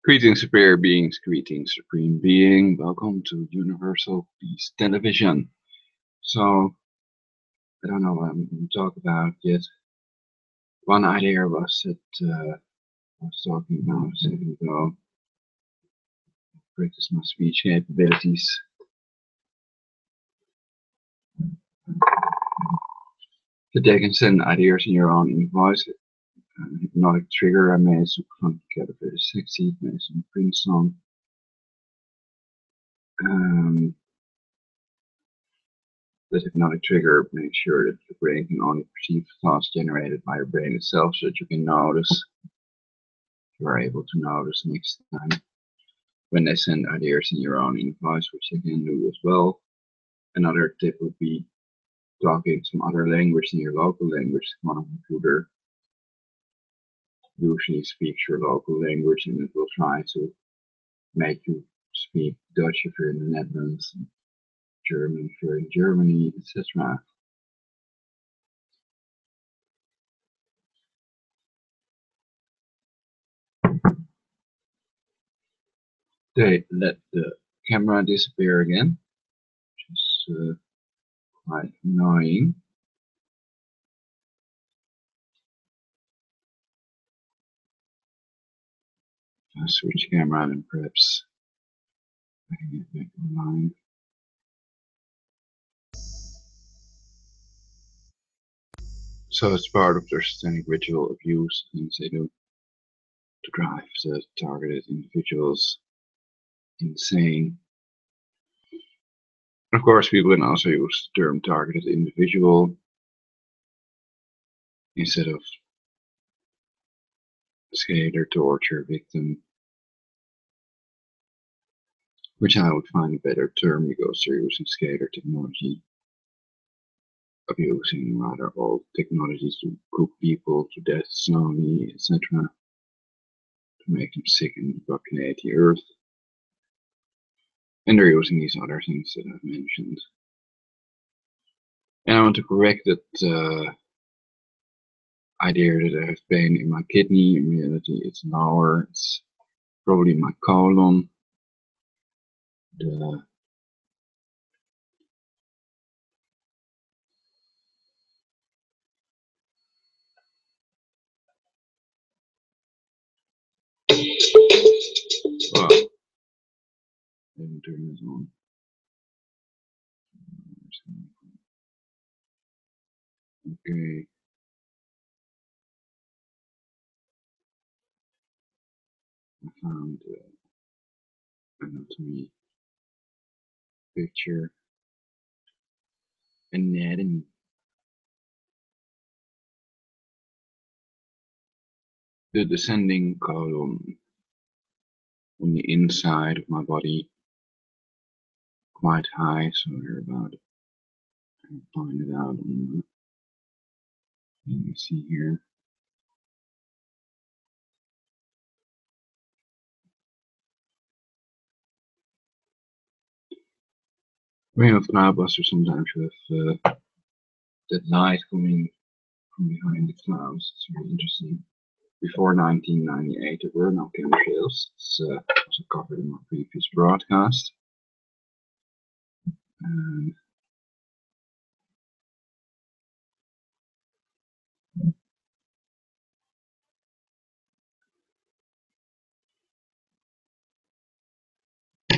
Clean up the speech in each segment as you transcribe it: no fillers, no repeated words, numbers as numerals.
Greetings, superior beings, greetings, supreme being. Welcome to Universal Peace Television. So, I don't know what I'm going to talk about yet. One idea was that I was talking about a second ago. Practice my speech capabilities. That they can send ideas in your own voice. Hypnotic trigger, I made some fun together, very sexy, made some Prince song. That hypnotic trigger makes sure that the brain can only perceive thoughts generated by your brain itself, so that you can notice. You are able to notice next time when they send ideas in your own voice, which they can do as well. Another tip would be talking some other language in your local language. One of the computer usually speaks your local language, and it will try to make you speak Dutch if you're in the Netherlands, German if you're in Germany, etc. They let the camera disappear again, which is quite annoying. I'll switch camera and perhaps I can get back online. So it's part of their satanic ritual abuse things they do to drive the targeted individuals insane. Of course, people can also use the term targeted individual instead of scalar torture victim, which I would find a better term because they're using scalar technology, abusing rather old technologies to cook people to death slowly, etc., to make them sick and populate the earth. And they're using these other things that I've mentioned. And I want to correct that idea that I have pain in my kidney. In reality, it's lower. It's probably my colon. Wow. Let me turn this on. Okay. I found anatomy picture. Anatomy. The descending colon on the inside of my body, quite high, so they're about, I can find it out on the, you can see here. Ring of Cloudbuster sometimes with that light coming from behind the clouds. It's very interesting. Before 1998, there were no chemtrails. It's also covered in my previous broadcast.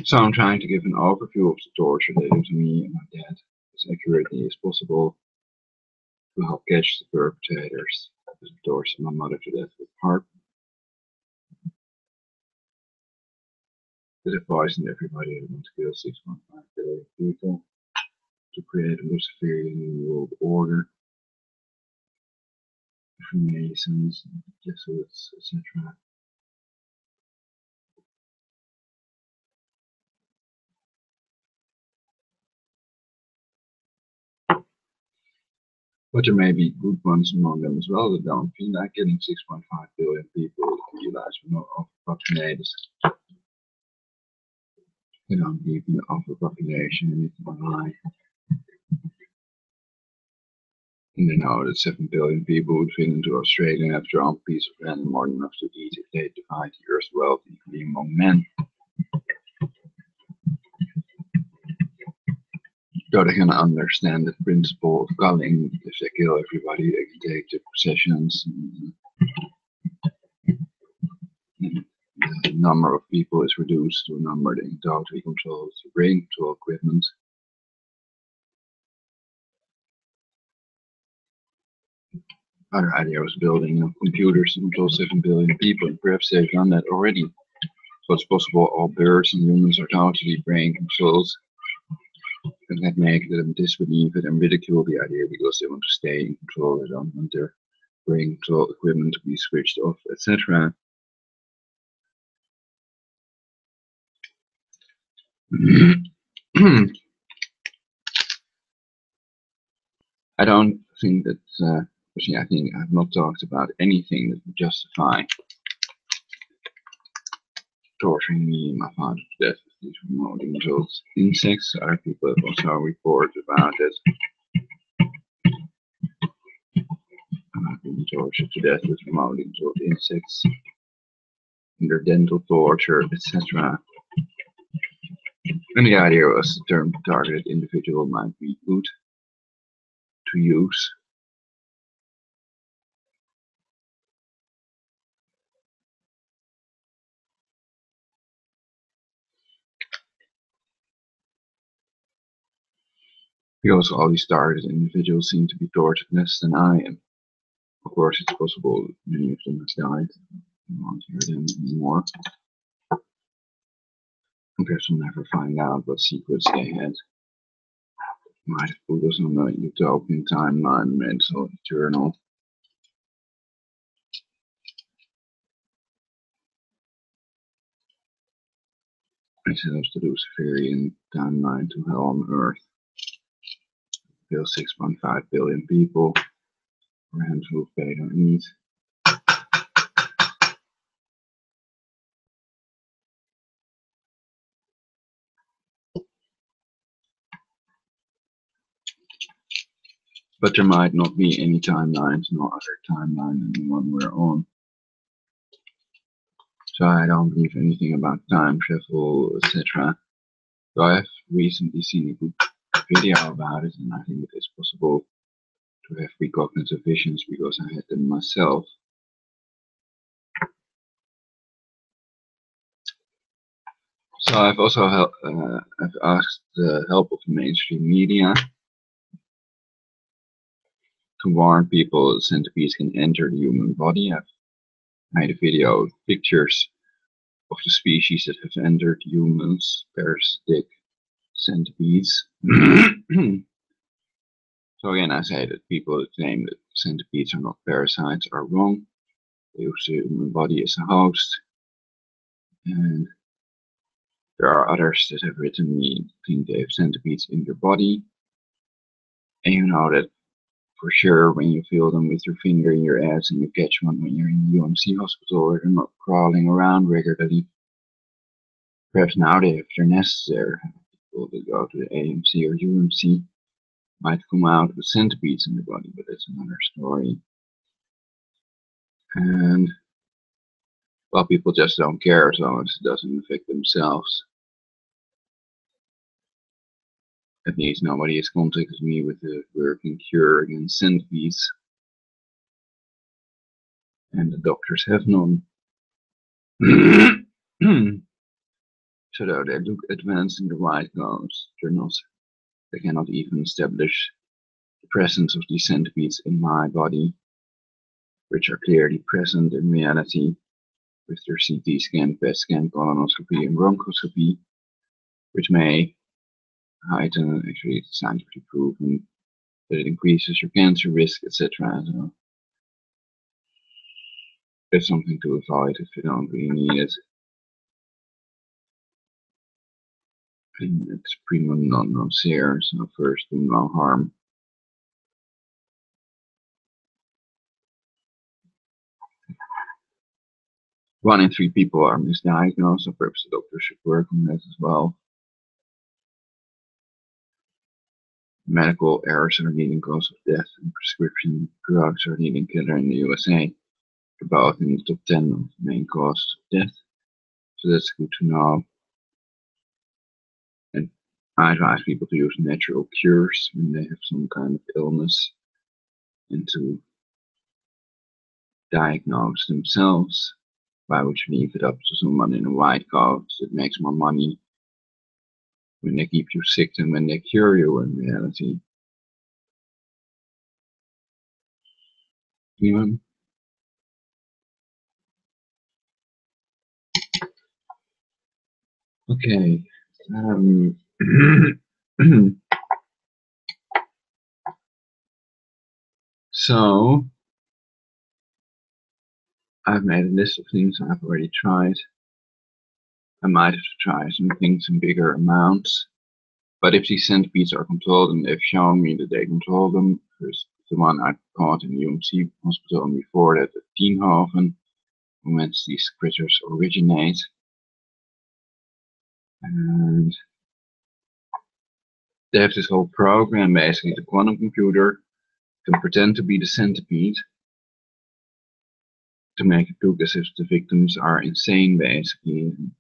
So I'm trying to give an overview of the torture they do to me and my dad as accurately as possible to help catch the perpetrators who tortured my mother to death with heart. They have poisoned everybody that wants to kill 6.5 billion people to create a Luciferian NWO order. Freemasons, Jesuits, etc. But there may be good ones among them as well that don't feel like killing 6.5 billion people and realize we're not overpopulated. You don't believe in the overpopulation and it's a lie. And they know that 7 billion people would fit into Australia and have their own piece of land more than enough to eat if they divide the Earth's wealth equally among men. So they can understand the principle of culling. If they kill everybody, they can take their possessions. And the number of people is reduced to a number they can totally control through brain control equipment. Other idea was building computers to control 7 billion people, and perhaps they've done that already. So it's possible all birds and humans are totally brain controlled. And that makes them disbelieve it and ridicule the idea because they want to stay in control. They don't want their brain control equipment to be switched off, etc. I don't think that, actually, I think I've not talked about anything that would justify torturing me and my father to death with these remotely controlled insects. Other people have also reported about it. I've been tortured to death with remotely controlled insects, under dental torture, etc. And the idea was the term targeted individual might be good to use. Because all these targeted individuals seem to be tortured less than I am. Of course, it's possible many of them have died. I won't hear them anymore. Perhaps we'll never find out what secrets they had. Might have put us on a utopian timeline, mental, eternal. Instead of the Luciferian timeline to hell on Earth. Kill 6.5 billion people for a handful of pay don't eat. But there might not be any timelines, no other timeline than the one we're on. So I don't believe anything about time travel, etc. So I've recently seen a good video about it, and I think it is possible to have precognitive visions because I had them myself. So I've also I've asked the help of the mainstream media to warn people that centipedes can enter the human body. I've made a video with pictures of the species that have entered humans, parasitic centipedes. So again, I say that people that claim that centipedes are not parasites are wrong. They use the human body as a host. And there are others that have written me think they have centipedes in their body. And you know that for sure when you feel them with your finger in your ass and you catch one when you're in the UMC hospital where they're not crawling around regularly. Perhaps now they have their nests there. People that go to the AMC or UMC might come out with centipedes in the body, but that's another story. And well, people just don't care as long as it doesn't affect themselves. At least nobody has contacted me with a working cure against centipedes. And the doctors have none. So though they look advanced in the right goals, they cannot even establish the presence of these centipedes in my body, which are clearly present in reality with their CT scan, PET scan, colonoscopy, and bronchoscopy, which may heighten, actually it's scientifically proven, that it increases your cancer risk, etc. So it's something to avoid if you don't really need it. And it's primum non nocere, so first do no harm. One in 3 people are misdiagnosed, so perhaps the doctor should work on that as well. Medical errors are the leading cause of death, and prescription drugs are the leading killer in the USA. They're both in the top 10 of main causes of death, so that's good to know. And I advise people to use natural cures when they have some kind of illness and to diagnose themselves. Why would you leave it up to someone in a white coat that makes more money when they keep you sick than when they cure you in reality? Anyone? Okay. So, I've made a list of things I've already tried. I might have to try some things in bigger amounts. But if these centipedes are controlled and they've shown me that they control them, there's the one I caught in the UMC hospital and before that at Tienhoven, whence these critters originate. And they have this whole program, basically, the quantum computer can pretend to be the centipede to make it look as if the victims are insane, basically. And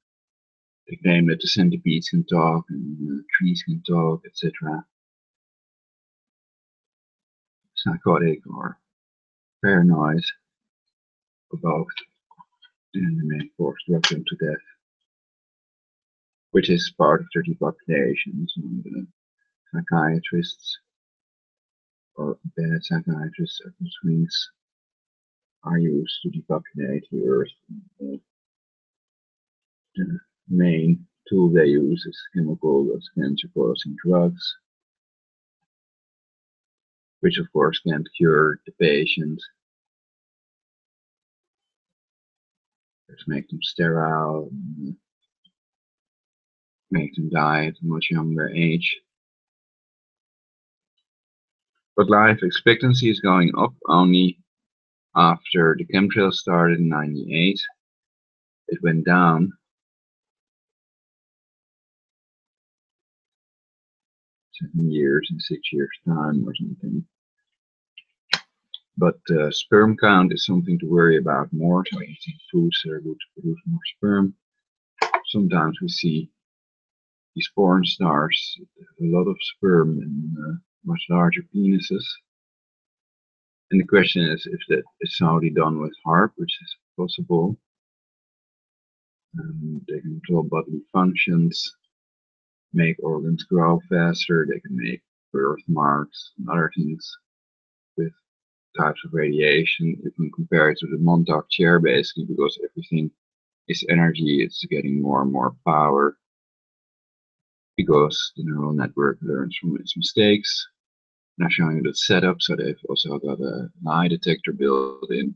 they claim that the centipedes can talk and trees can talk, etc. Psychotic or paranoid, or both. And they may force drug them to death, which is part of their depopulation. So the psychiatrists or bad psychiatrists or swings are used to depopulate the earth. The main tool they use is chemical cancer-causing drugs, which of course can't cure the patient. Just make them sterile, make them die at a much younger age. But life expectancy is going up only after the chemtrails started in '98. It went down 7 years in 6 years' time or something. But sperm count is something to worry about more, so eating foods that are good to produce more sperm. Sometimes we see these porn stars a lot of sperm and much larger penises. And the question is if that is solely done with HARP, which is possible. They can control bodily functions, make organs grow faster, they can make birthmarks and other things with types of radiation. You can compare it to the Montauk chair basically, because everything is energy, it's getting more and more power because the neural network learns from its mistakes. And I've shown you the setup, so they've also got a lie detector built in.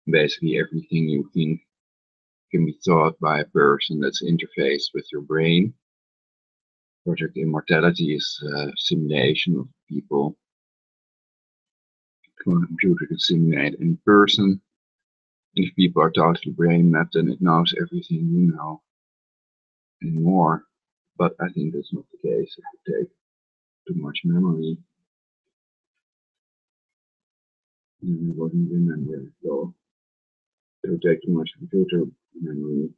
Basically everything you think can be thought by a person that's interfaced with your brain. Project Immortality is a simulation of people. The computer can simulate any person. And if people are totally brain mapped, then it knows everything you know and more. But I think that's not the case if you take too much memory. And I wouldn't remember it, so it would take too much computer memory.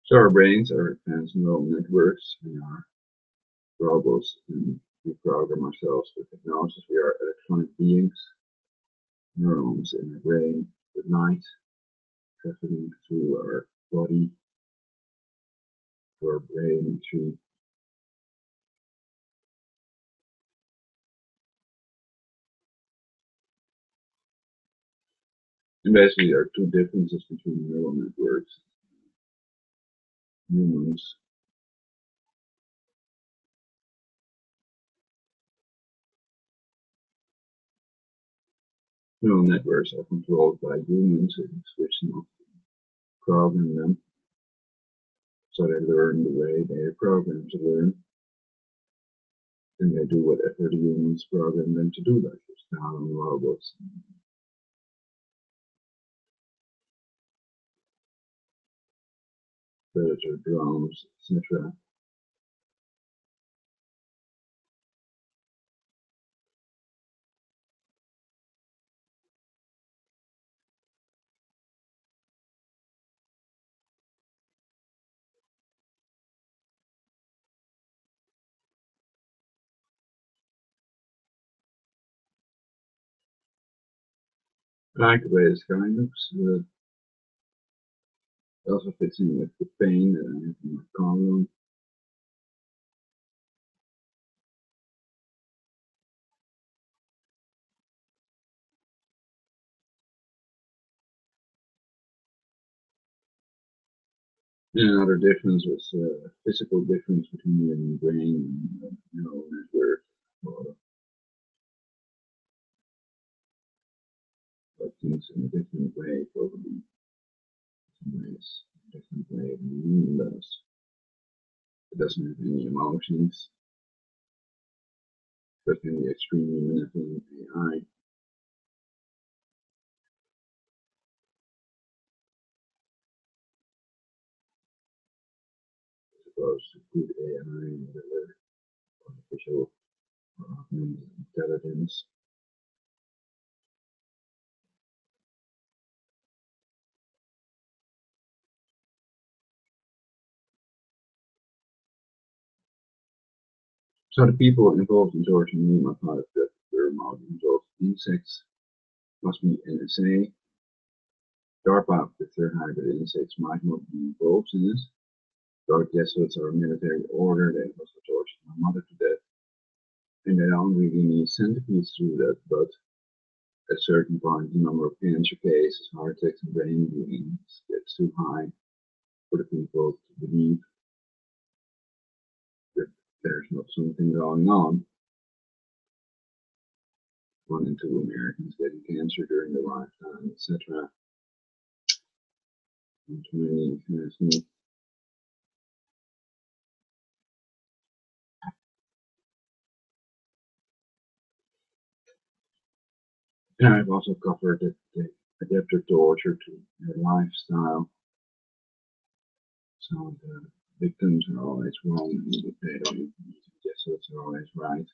So our brains are advanced neural networks. We are robots and we program ourselves with hypnosis. We are electronic beings. Neurons in our brain at night traveling through our body, through our brain, through and basically there are two differences between neural networks. Humans neural networks are controlled by humans and switch them off, program them so they learn the way they are programmed to learn. And they do whatever the humans program them to do, like Stalin robots. predator drones, etc. I like the way the sky looks. It also fits in with the paint that I have in my column. And another difference was physical difference between the brain and neural network. But things in a different way, probably. In ways, a different way than the human does. It doesn't have any emotions, but in the extremely manipulative AI, as opposed to good AI and whatever artificial or augmented intelligence. So the people involved in torturing me must not have that they're remotely involved insects, must be NSA. DARPA with their hybrid insects might not be involved in this. Though Jesuits are a military order, they also tortured my mother to death. And they don't really need centipedes to do that, but at a certain point the number of cancer cases, heart attacks and brain bleedings gets too high for the people to believe that there's not something going on. 1 in 2 Americans getting cancer during their lifetime, etc. And too many international. And I've also covered that they adapted torture to their lifestyle. So the victims are always wrong, and they don't need to guess what's always right.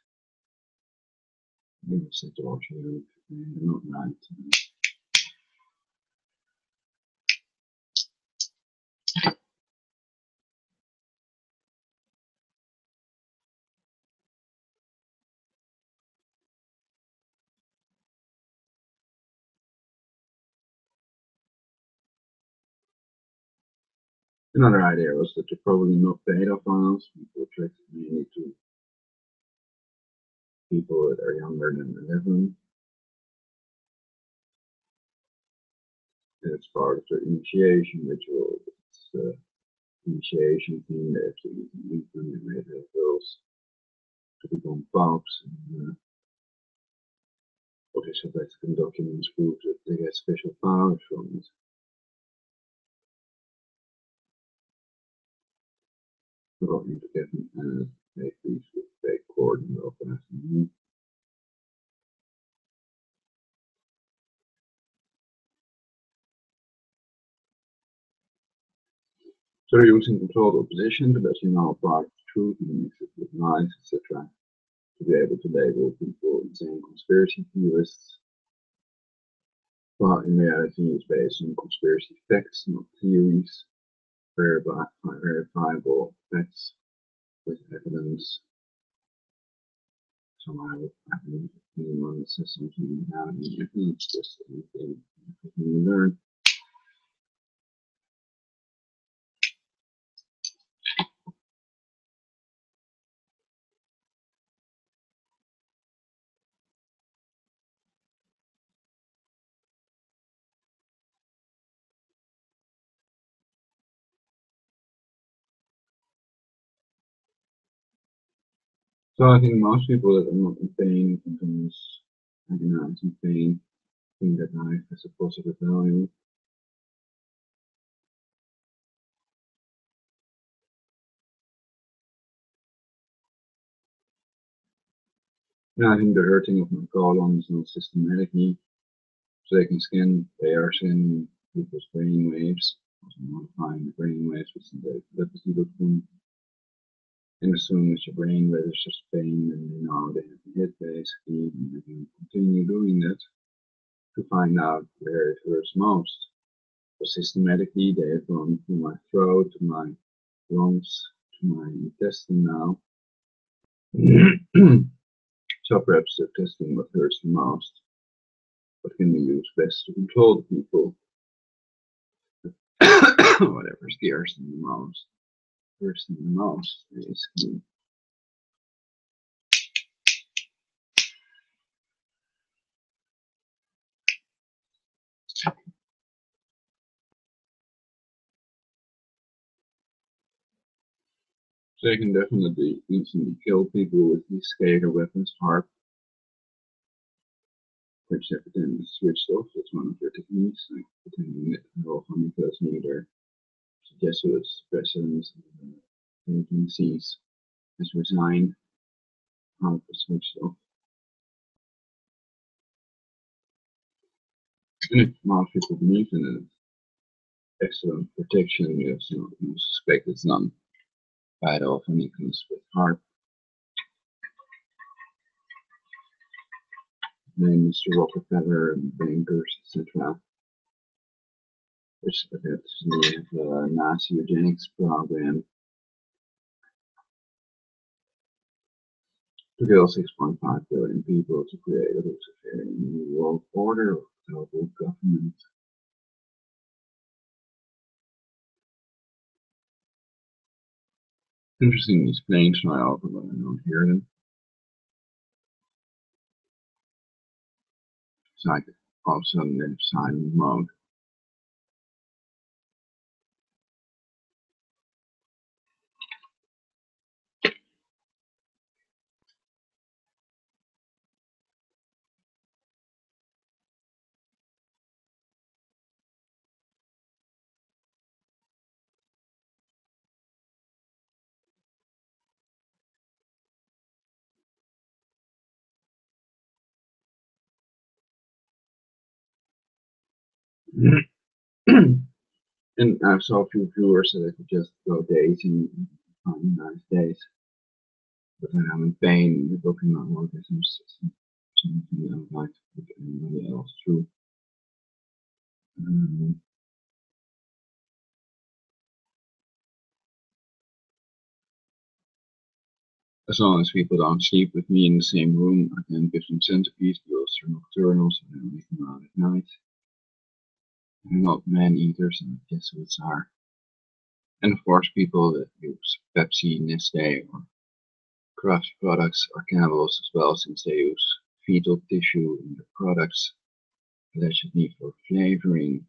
They will say torture, and they're not right. Another idea was that they're probably not pedophiles. People attracted mainly to people that are younger than 11. And it's part of their initiation ritual. It's the initiation thing. They have to meet them. They made their girls to become popes. And official Vatican documents prove that they get special powers from it. According to Kevin, make these with fake cord and open. So they're using controlled opposition, but as you know, part of truth and mix it with lies, etc., to be able to label people insane conspiracy theorists. But in reality, it's based on conspiracy facts, not theories, verifiable facts with evidence. So I would happily anyone that says something without any evidence, just anything you learn. So I think most people that are not in pain, sometimes agonizing pain, think that life has a positive value. Yeah, I think the hurting of my colon is not systematically, so they can scan, they are scanning people's brain waves Also modifying the brain waves with synthetic telepathy. And as soon as your brain registers pain, and they know they have been hit basically, and they can continue doing that to find out where it hurts most. So systematically, they have gone to my throat, to my lungs, to my intestine now. So perhaps they're testing what hurts the most, what can be used best to control the people, whatever scares them the most, hurts them the most, basically. So you can definitely instantly kill people with these scalar weapons, harp, which have been switched off. That's one of their techniques, like pretending that the whole honey tells me their Jesuits, presidents, agencies has resigned, harp was switched off. And if most people believe in it, excellent protection, you suspect it's not bad off when it comes with harp. Then Mr. Rockefeller and bankers, etc. Which actually have a Nazi eugenics program to kill 6.5 billion people to create a Luciferian new world order of global government. Interesting, these planes fly over, but I don't hear them. It's like all of a sudden they're silent mode. And I saw a few viewers that I could just go days and find nice days. But then I'm in pain with looking at orgasm system. Something I would like to put anybody else through. As long as people don't sleep with me in the same room, I can give them centipedes, because they're nocturnals, and then leave them out at night. And not man-eaters, and Jesuits are. And of course, people that use Pepsi, Nestle, or Kraft products are cannibals as well, since they use fetal tissue in their products, allegedly for flavoring.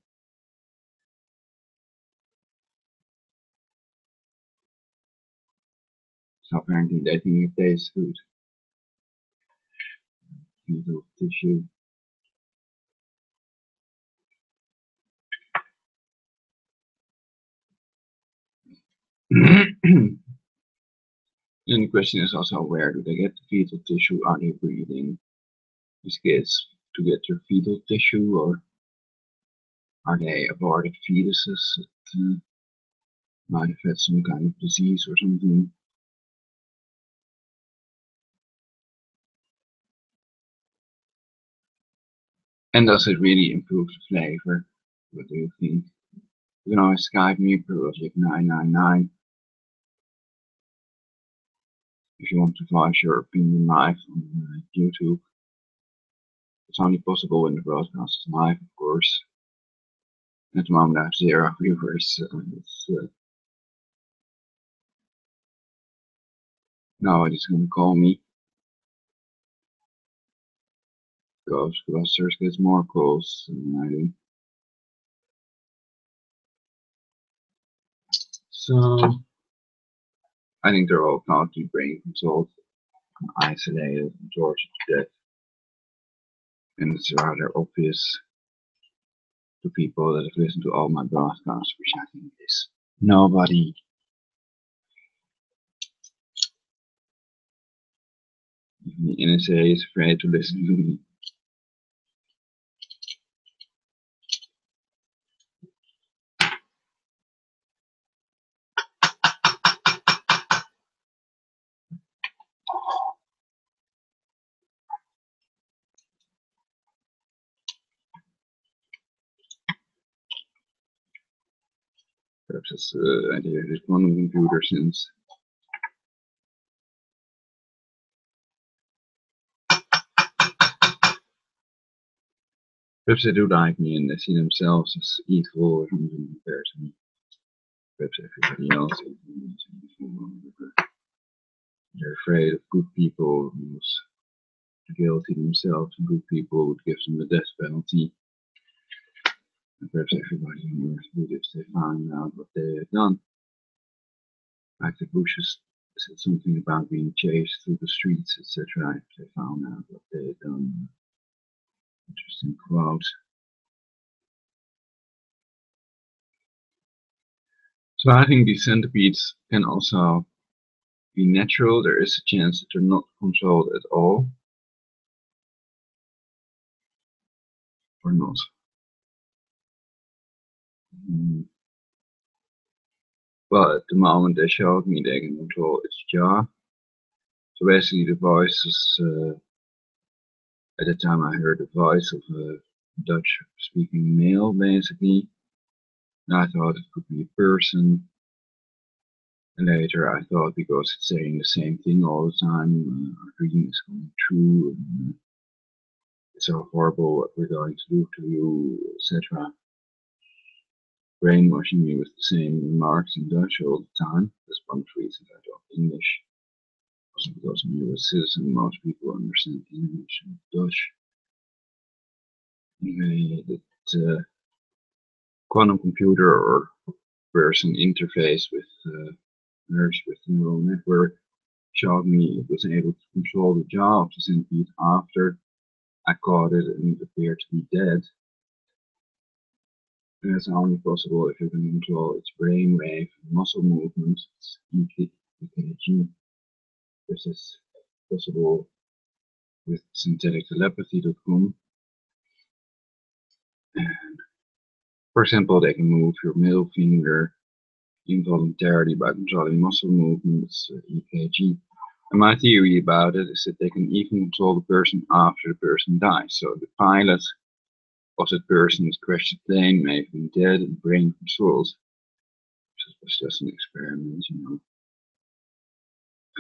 So apparently they think it tastes good. Fetal tissue. And the question is also, where do they get the fetal tissue? Are they breeding these kids to get their fetal tissue, or are they aborted fetuses that might have had some kind of disease or something? And does it really improve the flavor? What do you think? You can always Skype me, Project 999, if you want to voice your opinion live on YouTube. It's only possible when the broadcast is live, of course. At the moment I have 0 viewers. Nobody's gonna call me. Ghostbusters gets more calls than I do. So I think they're all totally brain controlled, isolated, and tortured to death. And it's rather obvious to people that have listened to all my broadcasts, which I think is nobody. Even the NSA is afraid to listen to me. Perhaps it's idea that quantum computer since perhaps they do like me and they see themselves as evil or something compared to me. Perhaps everybody else they're afraid of good people who's guilty themselves, and good people would give them the death penalty. And perhaps everybody on earth would if they found out what they had done. Like the Bushes said something about being chased through the streets, etc. If they found out what they had done. Interesting quote. So I think these centipedes can also be natural. There is a chance that they're not controlled at all. Or not. But at the moment they showed me they can control its jaw. So basically the voice is, at the time I heard the voice of a Dutch speaking male basically. And I thought it could be a person. And later I thought because it's saying the same thing all the time, our dream is coming true, and it's so horrible what we're going to do to you, etc. Brainwashing me with the same remarks in Dutch all the time. That's one of the reasons I talk English. Also because I'm a US citizen, most people understand English and Dutch. Anyway, that quantum computer or person interface with merged with the neural network showed me it was able to control the jaw of the centipede after I caught it and it appeared to be dead. And that's only possible if you can control its brainwave and muscle movements, its EKG. This is possible with synthetictelepathy.com. And for example, they can move your middle finger involuntarily by controlling muscle movements, EKG. And my theory about it is that they can even control the person after the person dies. So the pilot of that person who's crashed the plane may have been dead and brain controls. It was just an experiment, you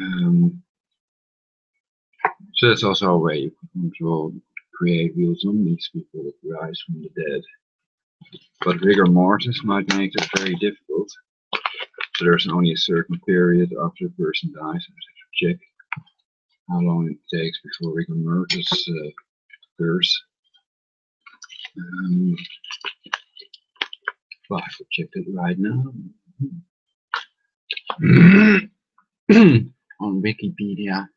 know. So that's also a way you can control, create real zombies, people that rise from the dead. But rigor mortis might make that very difficult. So there's only a certain period after the person dies. I have to check how long it takes before rigor mortis occurs. Well, I have to check it right now. On Wikipedia,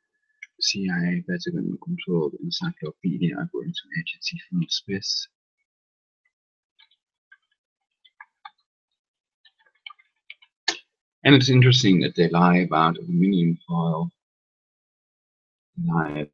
CIA Pentagon controlled encyclopedia according to agency from Swiss. And it's interesting that they lie about aluminium foil, lie